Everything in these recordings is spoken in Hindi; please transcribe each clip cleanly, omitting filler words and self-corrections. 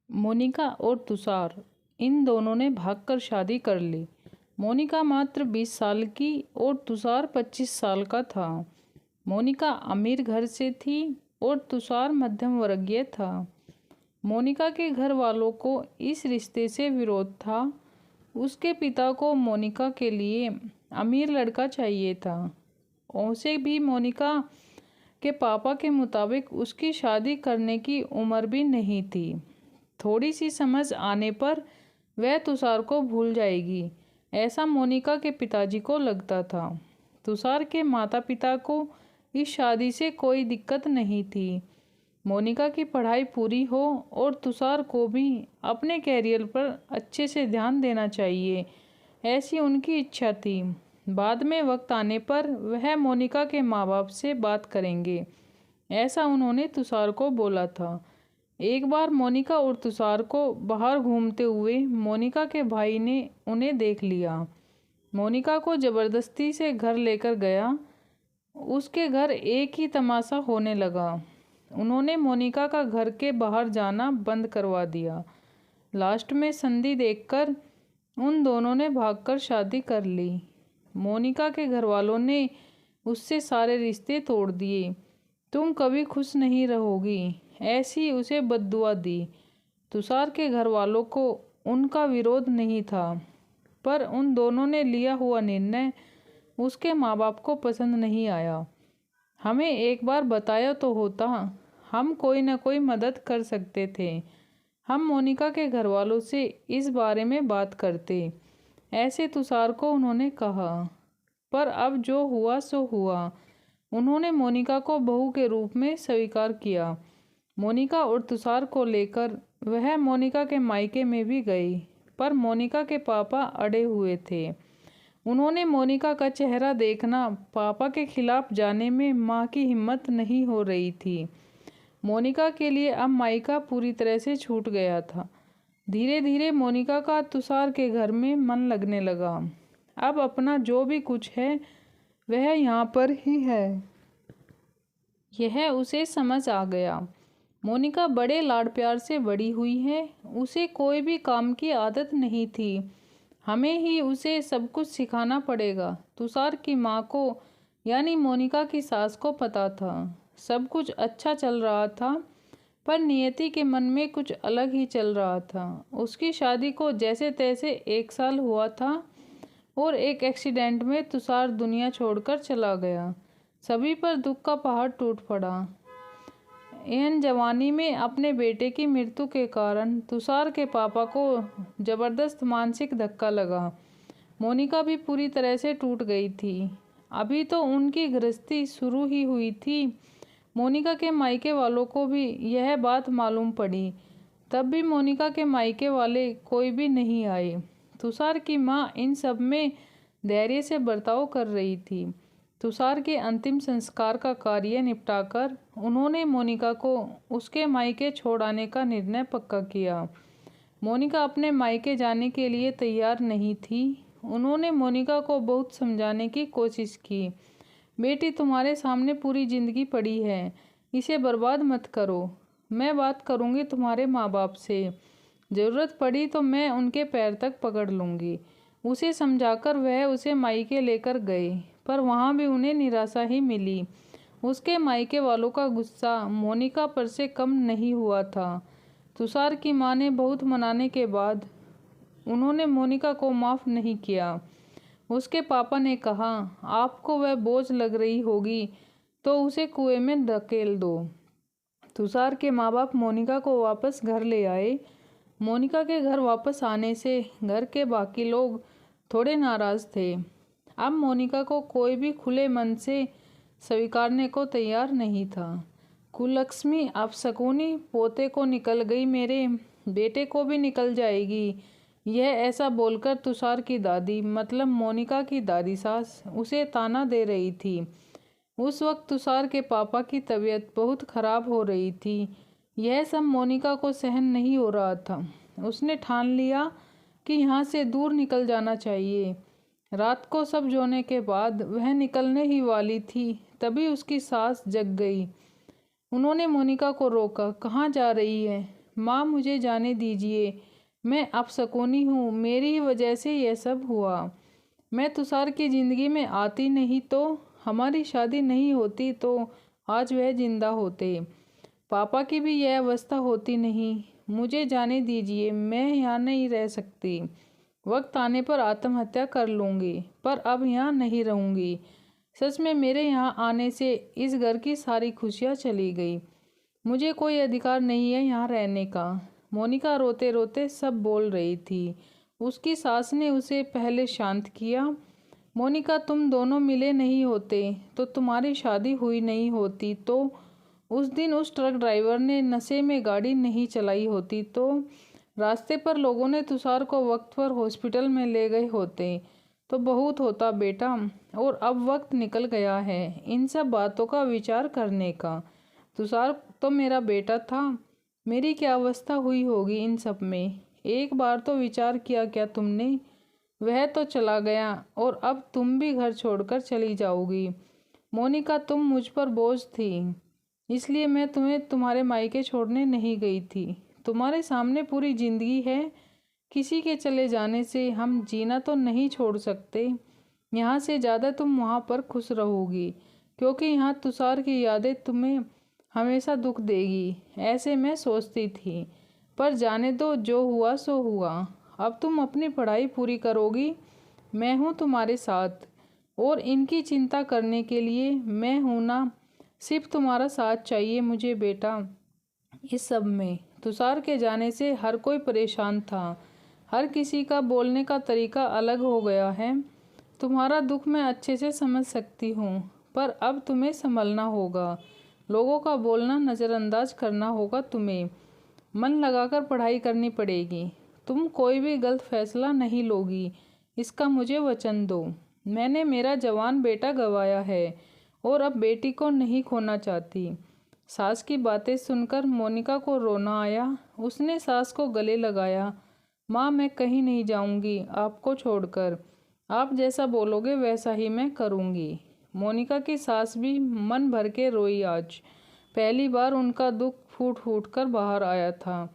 मोनिका और तुषार इन दोनों ने भागकर शादी कर ली। मोनिका मात्र 20 साल की और तुषार 25 साल का था। मोनिका अमीर घर से थी और तुषार मध्यम वर्गीय था। मोनिका के घर वालों को इस रिश्ते से विरोध था। उसके पिता को मोनिका के लिए अमीर लड़का चाहिए था। उसे भी मोनिका के पापा के मुताबिक उसकी शादी करने की उम्र भी नहीं थी। थोड़ी सी समझ आने पर वह तुषार को भूल जाएगी, ऐसा मोनिका के पिताजी को लगता था। तुषार के माता पिता को इस शादी से कोई दिक्कत नहीं थी। मोनिका की पढ़ाई पूरी हो और तुषार को भी अपने कैरियर पर अच्छे से ध्यान देना चाहिए, ऐसी उनकी इच्छा थी। बाद में वक्त आने पर वह मोनिका के माँ बाप से बात करेंगे, ऐसा उन्होंने तुषार को बोला था। एक बार मोनिका और तुषार को बाहर घूमते हुए मोनिका के भाई ने उन्हें देख लिया। मोनिका को ज़बरदस्ती से घर लेकर गया। उसके घर एक ही तमाशा होने लगा। उन्होंने मोनिका का घर के बाहर जाना बंद करवा दिया। लास्ट में संधि देखकर उन दोनों ने भागकर शादी कर ली। मोनिका के घर वालों ने उससे सारे रिश्ते तोड़ दिए। तुम कभी खुश नहीं रहोगी, ऐसी उसे बद्दुआ दी। तुषार के घर वालों को उनका विरोध नहीं था, पर उन दोनों ने लिया हुआ निर्णय उसके माँ बाप को पसंद नहीं आया। हमें एक बार बताया तो होता, हम कोई न कोई मदद कर सकते थे। हम मोनिका के घर वालों से इस बारे में बात करते, ऐसे तुषार को उन्होंने कहा। पर अब जो हुआ सो हुआ। उन्होंने मोनिका को बहू के रूप में स्वीकार किया। मोनिका और तुषार को लेकर वह मोनिका के मायके में भी गई, पर मोनिका के पापा अड़े हुए थे। उन्होंने मोनिका का चेहरा देखना, पापा के खिलाफ जाने में माँ की हिम्मत नहीं हो रही थी। मोनिका के लिए अब मायका पूरी तरह से छूट गया था। धीरे धीरे मोनिका का तुषार के घर में मन लगने लगा। अब अपना जो भी कुछ है वह यहाँ पर ही है, यह उसे समझ आ गया। मोनिका बड़े लाड प्यार से बड़ी हुई है। उसे कोई भी काम की आदत नहीं थी। हमें ही उसे सब कुछ सिखाना पड़ेगा। तुषार की माँ को यानी मोनिका की सास को पता था सब कुछ अच्छा चल रहा था, पर नियति के मन में कुछ अलग ही चल रहा था। उसकी शादी को जैसे तैसे 1 साल हुआ था और एक एक्सीडेंट में तुषार दुनिया छोड़कर चला गया। सभी पर दुख का पहाड़ टूट पड़ा। एन जवानी में अपने बेटे की मृत्यु के कारण तुषार के पापा को जबरदस्त मानसिक धक्का लगा। मोनिका भी पूरी तरह से टूट गई थी। अभी तो उनकी गृहस्थी शुरू ही हुई थी। मोनिका के मायके वालों को भी यह बात मालूम पड़ी, तब भी मोनिका के मायके वाले कोई भी नहीं आए। तुषार की माँ इन सब में धैर्य से बर्ताव कर रही थी। तुषार के अंतिम संस्कार का कार्य निपटाकर उन्होंने मोनिका को उसके मायके छोड़ आने का निर्णय पक्का किया। मोनिका अपने मायके जाने के लिए तैयार नहीं थी। उन्होंने मोनिका को बहुत समझाने की कोशिश की। बेटी, तुम्हारे सामने पूरी जिंदगी पड़ी है, इसे बर्बाद मत करो। मैं बात करूंगी तुम्हारे माँ बाप से, ज़रूरत पड़ी तो मैं उनके पैर तक पकड़ लूँगी। उसे समझाकर वह उसे मायके लेकर गए, पर वहाँ भी उन्हें निराशा ही मिली। उसके मायके वालों का गुस्सा मोनिका पर से कम नहीं हुआ था। तुषार की माँ ने बहुत मनाने के बाद उन्होंने मोनिका को माफ़ नहीं किया। उसके पापा ने कहा, आपको वह बोझ लग रही होगी तो उसे कुएं में धकेल दो। तुषार के माँ बाप मोनिका को वापस घर ले आए। मोनिका के घर वापस आने से घर के बाकी लोग थोड़े नाराज़ थे। अब मोनिका को कोई भी खुले मन से स्वीकारने को तैयार नहीं था। कुलक्ष्मी अपशकुनी, पोते को निकल गई, मेरे बेटे को भी निकल जाएगी। यह ऐसा बोलकर तुषार की दादी मतलब मोनिका की दादी सास उसे ताना दे रही थी। उस वक्त तुषार के पापा की तबीयत बहुत खराब हो रही थी। यह सब मोनिका को सहन नहीं हो रहा था। उसने ठान लिया कि यहाँ से दूर निकल जाना चाहिए। रात को सब सोने के बाद वह निकलने ही वाली थी, तभी उसकी सास जग गई। उन्होंने मोनिका को रोका। कहाँ जा रही है? माँ मुझे जाने दीजिए, मैं अपशकुनी हूँ, मेरी ही वजह से यह सब हुआ। मैं तुषार की ज़िंदगी में आती नहीं तो, हमारी शादी नहीं होती तो आज वह जिंदा होते। पापा की भी यह अवस्था होती नहीं। मुझे जाने दीजिए, मैं यहाँ नहीं रह सकती। वक्त आने पर आत्महत्या कर लूँगी, पर अब यहाँ नहीं रहूँगी। सच में मेरे यहाँ आने से इस घर की सारी खुशियाँ चली गई। मुझे कोई अधिकार नहीं है यहाँ रहने का। मोनिका रोते रोते सब बोल रही थी। उसकी सास ने उसे पहले शांत किया। मोनिका, तुम दोनों मिले नहीं होते तो तुम्हारी शादी हुई नहीं होती, तो उस दिन उस ट्रक ड्राइवर ने नशे में गाड़ी नहीं चलाई होती, तो रास्ते पर लोगों ने तुषार को वक्त पर हॉस्पिटल में ले गए होते, तो बहुत होता बेटा। और अब वक्त निकल गया है इन सब बातों का विचार करने का। तुषार तो मेरा बेटा था, मेरी क्या अवस्था हुई होगी इन सब में। एक बार तो विचार किया क्या तुमने? वह तो चला गया और अब तुम भी घर छोड़कर चली जाओगी। मोनिका, तुम मुझ पर बोझ थी, इसलिए मैं तुम्हें तुम्हारे मायके छोड़ने नहीं गई थी। तुम्हारे सामने पूरी जिंदगी है, किसी के चले जाने से हम जीना तो नहीं छोड़ सकते। यहाँ से ज़्यादा तुम वहाँ पर खुश रहोगी, क्योंकि यहाँ तुषार की यादें तुम्हें हमेशा दुख देगी, ऐसे मैं सोचती थी। पर जाने दो, जो हुआ सो हुआ। अब तुम अपनी पढ़ाई पूरी करोगी, मैं हूँ तुम्हारे साथ, और इनकी चिंता करने के लिए मैं हूँ ना। सिर्फ तुम्हारा साथ चाहिए मुझे बेटा। इस सब में तुषार के जाने से हर कोई परेशान था। हर किसी का बोलने का तरीका अलग हो गया है। तुम्हारा दुख मैं अच्छे से समझ सकती हूँ, पर अब तुम्हें संभलना होगा। लोगों का बोलना नज़रअंदाज करना होगा तुम्हें। मन लगाकर पढ़ाई करनी पड़ेगी। तुम कोई भी गलत फैसला नहीं लोगी, इसका मुझे वचन दो। मैंने मेरा जवान बेटा गंवाया है और अब बेटी को नहीं खोना चाहती। सास की बातें सुनकर मोनिका को रोना आया। उसने सास को गले लगाया। माँ, मैं कहीं नहीं जाऊंगी आपको छोड़कर। आप जैसा बोलोगे वैसा ही मैं करूंगी। मोनिका की सास भी मन भर के रोई आज। पहली बार उनका दुख फूट फूट कर बाहर आया था।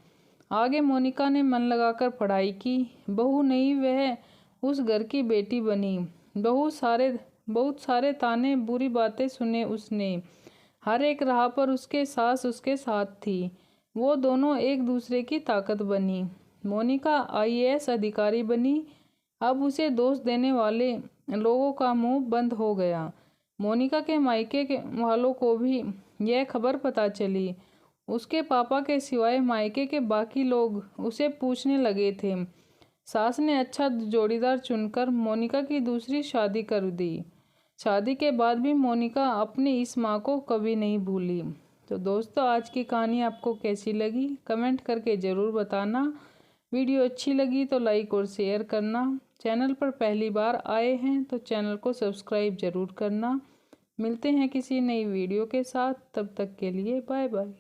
आगे मोनिका ने मन लगाकर पढ़ाई की। बहू नहीं, वह उस घर की बेटी बनी। बहुत सारे ताने, बुरी बातें सुने उसने। हर एक राह पर उसके सास उसके साथ थी। वो दोनों एक दूसरे की ताकत बनी। मोनिका आईएएस अधिकारी बनी। अब उसे दोष देने वाले लोगों का मुंह बंद हो गया। मोनिका के मायके के वालों को भी यह खबर पता चली। उसके पापा के सिवाय मायके के बाकी लोग उसे पूछने लगे थे। सास ने अच्छा जोड़ीदार चुनकर मोनिका की दूसरी शादी कर दी। शादी के बाद भी मोनिका अपनी इस माँ को कभी नहीं भूली। तो दोस्तों, आज की कहानी आपको कैसी लगी कमेंट करके ज़रूर बताना। वीडियो अच्छी लगी तो लाइक और शेयर करना। चैनल पर पहली बार आए हैं तो चैनल को सब्सक्राइब ज़रूर करना। मिलते हैं किसी नई वीडियो के साथ, तब तक के लिए बाय बाय।